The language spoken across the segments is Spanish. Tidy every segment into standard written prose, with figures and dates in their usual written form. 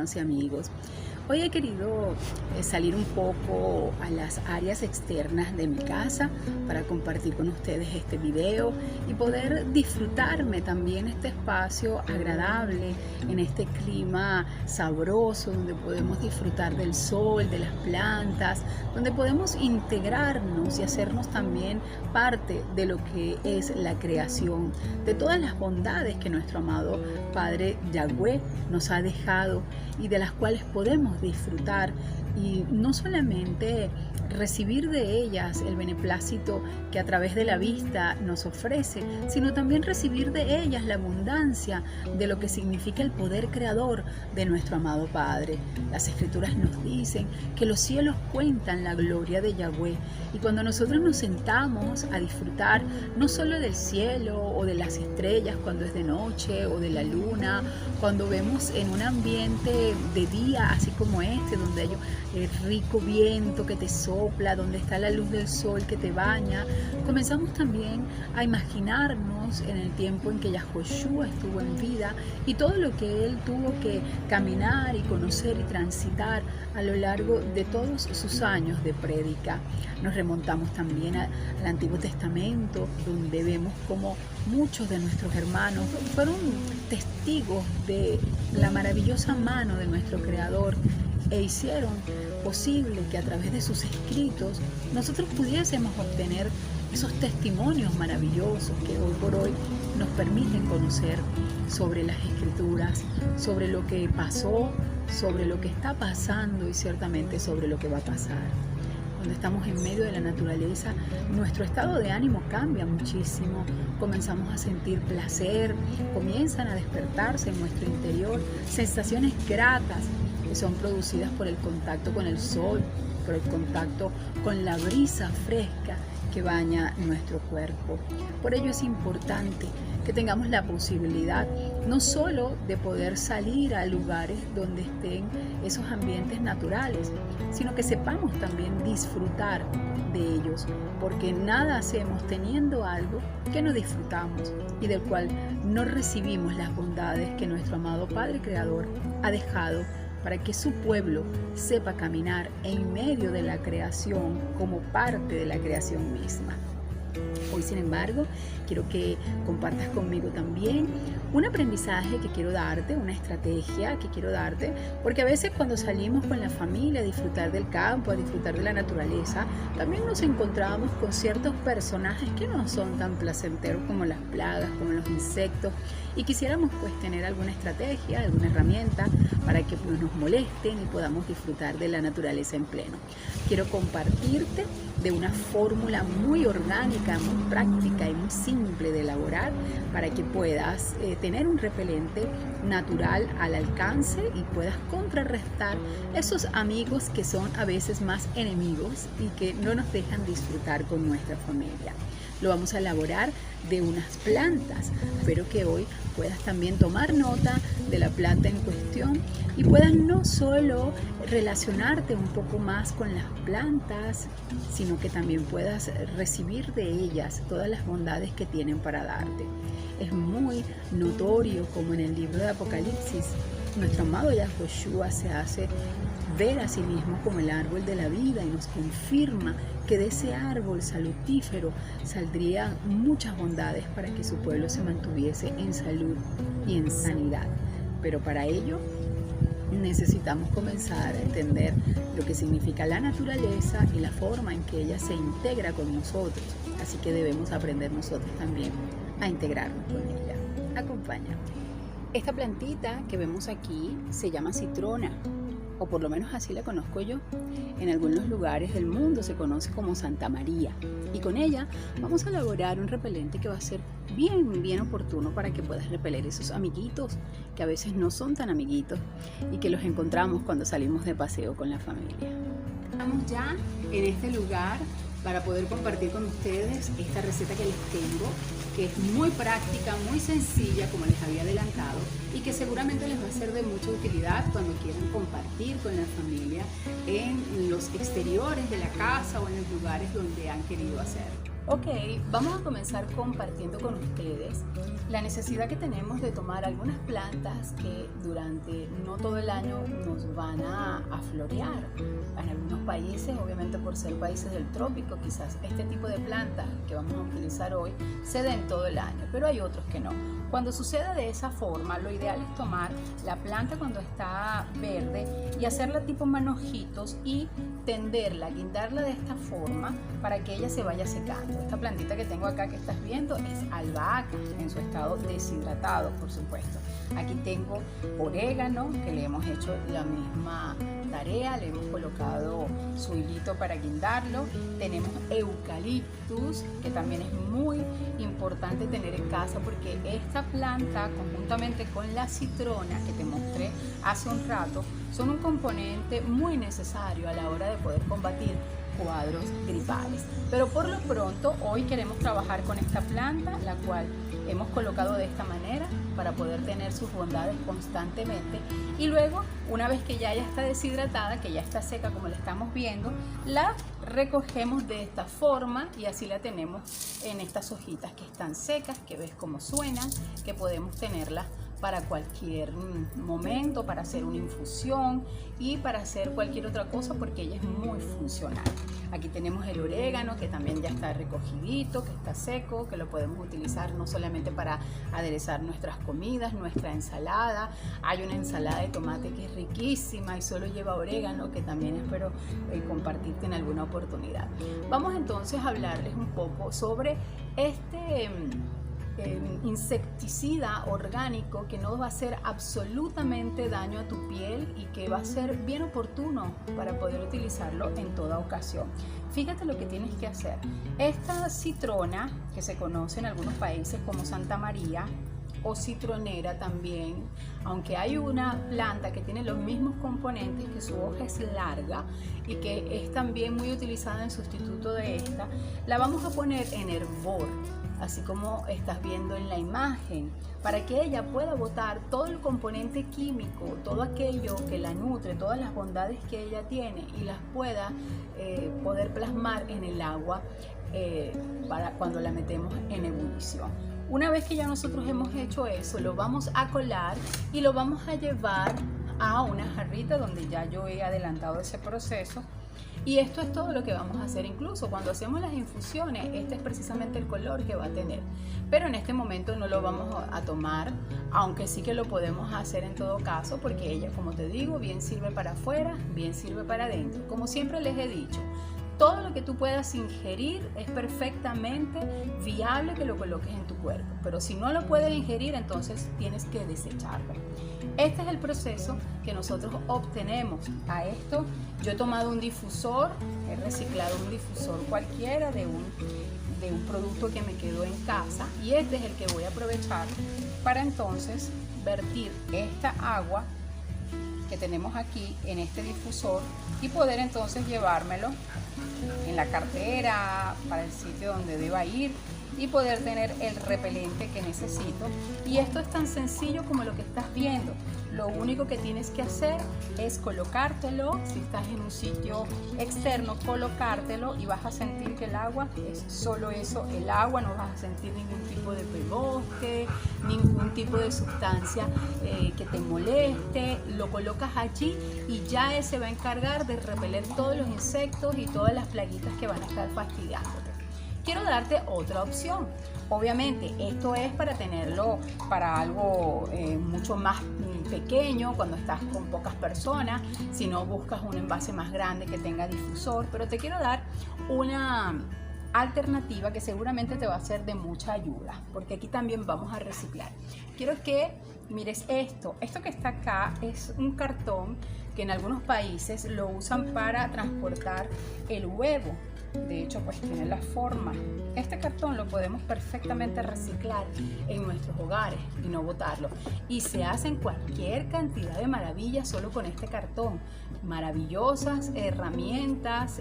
hermanos y amigos. Hoy he querido salir un poco a las áreas externas de mi casa para compartir con ustedes este video y poder disfrutarme también este espacio agradable en este clima sabroso donde podemos disfrutar del sol, de las plantas, donde podemos integrarnos y hacernos también parte de lo que es la creación, de todas las bondades que nuestro amado Padre Yahweh nos ha dejado y de las cuales podemos disfrutar y no solamente recibir de ellas el beneplácito que a través de la vista nos ofrece, sino también recibir de ellas la abundancia de lo que significa el poder creador de nuestro amado Padre. Las Escrituras nos dicen que los cielos cuentan la gloria de Yahweh, y cuando nosotros nos sentamos a disfrutar no solo del cielo o de las estrellas cuando es de noche o de la luna, cuando vemos en un ambiente de día así como este, donde hay rico viento que te sopla, donde está la luz del sol que te baña, comenzamos también a imaginarnos en el tiempo en que Yahoshua estuvo en vida y todo lo que él tuvo que caminar y conocer y transitar a lo largo de todos sus años de prédica. Nos remontamos también al Antiguo Testamento, donde vemos cómo muchos de nuestros hermanos fueron testigos de la maravillosa mano de nuestro Creador e hicieron posible que a través de sus escritos nosotros pudiésemos obtener esos testimonios maravillosos que hoy por hoy nos permiten conocer sobre las Escrituras, sobre lo que pasó, sobre lo que está pasando y ciertamente sobre lo que va a pasar. Cuando estamos en medio de la naturaleza, nuestro estado de ánimo cambia muchísimo, comenzamos a sentir placer, comienzan a despertarse en nuestro interior sensaciones gratas que son producidas por el contacto con el sol, por el contacto con la brisa fresca que baña nuestro cuerpo. Por ello es importante que tengamos la posibilidad no solo de poder salir a lugares donde estén esos ambientes naturales, sino que sepamos también disfrutar de ellos, porque nada hacemos teniendo algo que no disfrutamos y del cual no recibimos las bondades que nuestro amado Padre Creador ha dejado para que su pueblo sepa caminar en medio de la creación como parte de la creación misma. Hoy, sin embargo, quiero que compartas conmigo también un aprendizaje que quiero darte, una estrategia que quiero darte, porque a veces cuando salimos con la familia a disfrutar del campo, a disfrutar de la naturaleza, también nos encontramos con ciertos personajes que no son tan placenteros como las plagas, como los insectos, y quisiéramos pues tener alguna estrategia, alguna herramienta para que no nos molesten y podamos disfrutar de la naturaleza en pleno. Quiero compartirte de una fórmula muy orgánica, muy práctica y muy simple de elaborar para que puedas tener un repelente natural al alcance y puedas contrarrestar esos amigos que son a veces más enemigos y que no nos dejan disfrutar con nuestra familia. Lo vamos a elaborar de unas plantas. Espero que hoy puedas también tomar nota de la planta en cuestión y puedas no solo relacionarte un poco más con las plantas, sino que también puedas recibir de ellas todas las bondades que tienen para darte. Es muy notorio como en el libro de Apocalipsis nuestro amado Yahoshua se hace ver a sí mismo como el árbol de la vida y nos confirma que de ese árbol salutífero saldrían muchas bondades para que su pueblo se mantuviese en salud y en sanidad. Pero para ello necesitamos comenzar a entender lo que significa la naturaleza y la forma en que ella se integra con nosotros. Así que debemos aprender nosotros también a integrarnos con ella. Acompáñame. Esta plantita que vemos aquí se llama citrona, o por lo menos así la conozco yo. En algunos lugares del mundo se conoce como Santa María, y con ella vamos a elaborar un repelente que va a ser bien oportuno para que puedas repeler esos amiguitos que a veces no son tan amiguitos y que los encontramos cuando salimos de paseo con la familia. Estamos ya en este lugar para poder compartir con ustedes esta receta que les tengo, que es muy práctica, muy sencilla, como les había adelantado, y que seguramente les va a ser de mucha utilidad cuando quieran compartir con la familia en los exteriores de la casa o en los lugares donde han querido hacerlo. Ok, vamos a comenzar compartiendo con ustedes la necesidad que tenemos de tomar algunas plantas que durante no todo el año nos van a florear. En algunos países, obviamente por ser países del trópico, quizás este tipo de plantas que vamos a utilizar hoy se den todo el año, pero hay otros que no. Cuando suceda de esa forma, lo ideal es tomar la planta cuando está verde y hacerla tipo manojitos y tenderla, guindarla de esta forma para que ella se vaya secando. Esta plantita que tengo acá que estás viendo es albahaca en su estado deshidratado, por supuesto. Aquí tengo orégano, que le hemos hecho la misma tarea, le hemos colocado su hilito para guindarlo. Tenemos eucaliptus, que también es muy importante tener en casa porque esta planta, conjuntamente con la citrona que te mostré hace un rato, son un componente muy necesario a la hora de poder combatir cuadros gripales. Pero por lo pronto hoy queremos trabajar con esta planta, la cual hemos colocado de esta manera para poder tener sus bondades constantemente, y luego una vez que ya está deshidratada, que ya está seca como la estamos viendo, la recogemos de esta forma y así la tenemos en estas hojitas que están secas, que ves cómo suenan, que podemos tenerla para cualquier momento, para hacer una infusión y para hacer cualquier otra cosa porque ella es muy funcional. Aquí tenemos el orégano que también ya está recogidito, que está seco, que lo podemos utilizar no solamente para aderezar nuestras comidas, nuestra ensalada. Hay una ensalada de tomate que es riquísima y solo lleva orégano, que también espero compartirte en alguna oportunidad. Vamos entonces a hablarles un poco sobre este insecticida orgánico que no va a hacer absolutamente daño a tu piel y que va a ser bien oportuno para poder utilizarlo en toda ocasión. Fíjate lo que tienes que hacer. Esta citrona, que se conoce en algunos países como Santa María o citronera también, aunque hay una planta que tiene los mismos componentes, que su hoja es larga y que es también muy utilizada en sustituto de esta, la vamos a poner en hervor, así como estás viendo en la imagen, para que ella pueda botar todo el componente químico, todo aquello que la nutre, todas las bondades que ella tiene y las pueda poder plasmar en el agua para cuando la metemos en ebullición. Una vez que ya nosotros hemos hecho eso, lo vamos a colar y lo vamos a llevar a una jarrita donde ya yo he adelantado ese proceso. Y esto es todo lo que vamos a hacer. Incluso cuando hacemos las infusiones, este es precisamente el color que va a tener. Pero en este momento no lo vamos a tomar, aunque sí que lo podemos hacer en todo caso, porque ella, como te digo, bien sirve para afuera, bien sirve para adentro. Como siempre les he dicho, todo lo que tú puedas ingerir es perfectamente viable que lo coloques en tu cuerpo, pero si no lo puedes ingerir, entonces tienes que desecharlo. Este es el proceso que nosotros obtenemos. A esto yo he tomado un difusor, he reciclado un difusor cualquiera de un producto que me quedó en casa, y este es el que voy a aprovechar para entonces vertir esta agua que tenemos aquí en este difusor y poder entonces llevármelo en la cartera, para el sitio donde deba ir, y poder tener el repelente que necesito. Y esto es tan sencillo como lo que estás viendo. Lo único que tienes que hacer es colocártelo. Si estás en un sitio externo, colocártelo, y vas a sentir que el agua es solo eso, el agua. No vas a sentir ningún tipo de pegoste, ningún tipo de sustancia que te moleste. Lo colocas allí y ya ese va a encargar de repeler todos los insectos y todas las plaguitas que van a estar fastidiándote. Quiero darte otra opción. Obviamente esto es para tenerlo para algo mucho más pequeño, cuando estás con pocas personas. Si no, buscas un envase más grande que tenga difusor, pero te quiero dar una alternativa que seguramente te va a ser de mucha ayuda, porque aquí también vamos a reciclar. Quiero que mires esto que está acá. Es un cartón que en algunos países lo usan para transportar el huevo. De hecho, pues tiene la forma. Este cartón lo podemos perfectamente reciclar en nuestros hogares y no botarlo. Y se hacen cualquier cantidad de maravillas solo con este cartón. Maravillosas herramientas,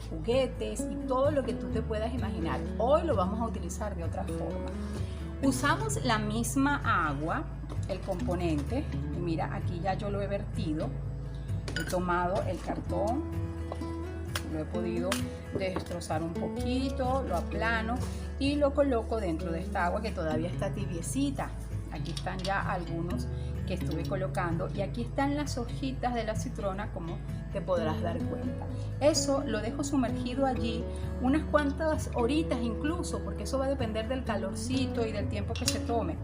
juguetes y todo lo que tú te puedas imaginar. Hoy lo vamos a utilizar de otra forma. Usamos la misma agua, el componente. Y mira, aquí ya yo lo he vertido. He tomado el cartón, lo he podido destrozar un poquito, lo aplano y lo coloco dentro de esta agua que todavía está tibiecita. Aquí están ya algunos que estuve colocando y aquí están las hojitas de la citrona, como te podrás dar cuenta. Eso lo dejo sumergido allí unas cuantas horitas incluso, porque eso va a depender del calorcito y del tiempo que se tome.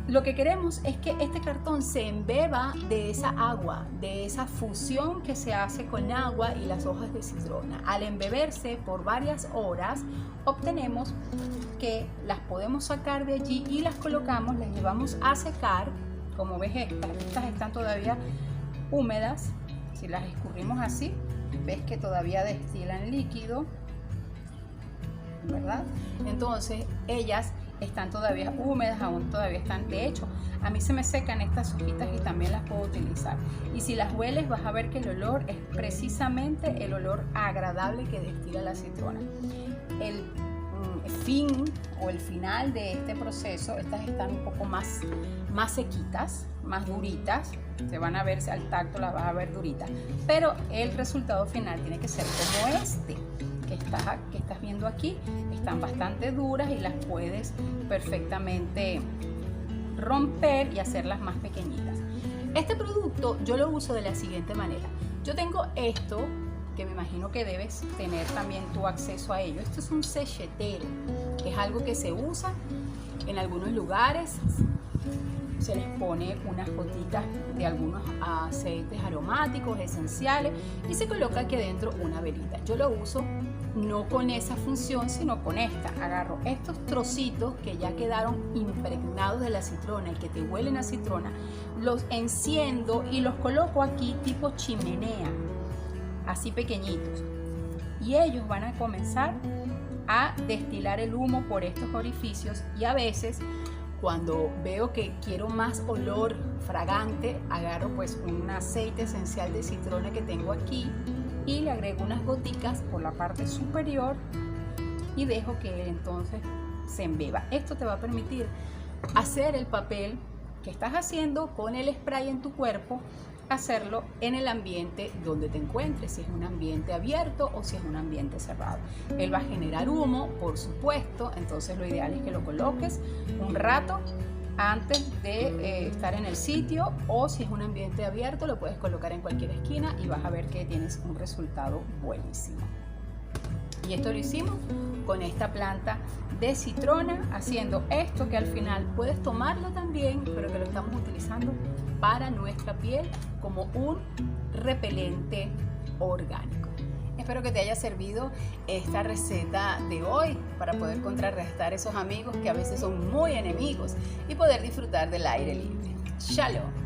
Lo que queremos es que este cartón se embeba de esa agua, de esa fusión que se hace con agua y las hojas de citrona. Al embeberse por varias horas, obtenemos que las podemos sacar de allí y las colocamos, las llevamos a secar. Como ves, estas están todavía húmedas. Si las escurrimos así, ves que todavía destilan líquido, ¿verdad? Entonces ellas están todavía húmedas, aún todavía están. De hecho, a mí se me secan estas hojitas y también las puedo utilizar. Y si las hueles, vas a ver que el olor es precisamente el olor agradable que destila la citrona. El fin o el final de este proceso, estas están un poco más sequitas, más duritas. Se van a ver, al tacto las vas a ver duritas, pero el resultado final tiene que ser como este que estás viendo aquí. Están bastante duras y las puedes perfectamente romper y hacerlas más pequeñitas. Este producto yo lo uso de la siguiente manera. Yo tengo esto, que me imagino que debes tener también tu acceso a ello. Esto es un sechetero, es algo que se usa en algunos lugares. Se les pone unas gotitas de algunos aceites aromáticos esenciales y se coloca aquí adentro una velita. Yo lo uso no con esa función, sino con esta. Agarro estos trocitos que ya quedaron impregnados de la citrona y que te huelen a citrona, los enciendo y los coloco aquí tipo chimenea, así pequeñitos, y ellos van a comenzar a destilar el humo por estos orificios. Y a veces, cuando veo que quiero más olor fragante, agarro pues un aceite esencial de citrona que tengo aquí y le agrego unas goticas por la parte superior y dejo que entonces se embeba. Esto te va a permitir hacer el papel que estás haciendo con el spray en tu cuerpo, hacerlo en el ambiente donde te encuentres, si es un ambiente abierto o si es un ambiente cerrado. Él va a generar humo, por supuesto, entonces lo ideal es que lo coloques un rato antes de estar en el sitio, o si es un ambiente abierto lo puedes colocar en cualquier esquina y vas a ver que tienes un resultado buenísimo. Y esto lo hicimos con esta planta de citrona, haciendo esto que al final puedes tomarlo también, pero que lo estamos utilizando para nuestra piel como un repelente orgánico. Espero que te haya servido esta receta de hoy para poder contrarrestar esos amigos que a veces son muy enemigos y poder disfrutar del aire libre. Shalom.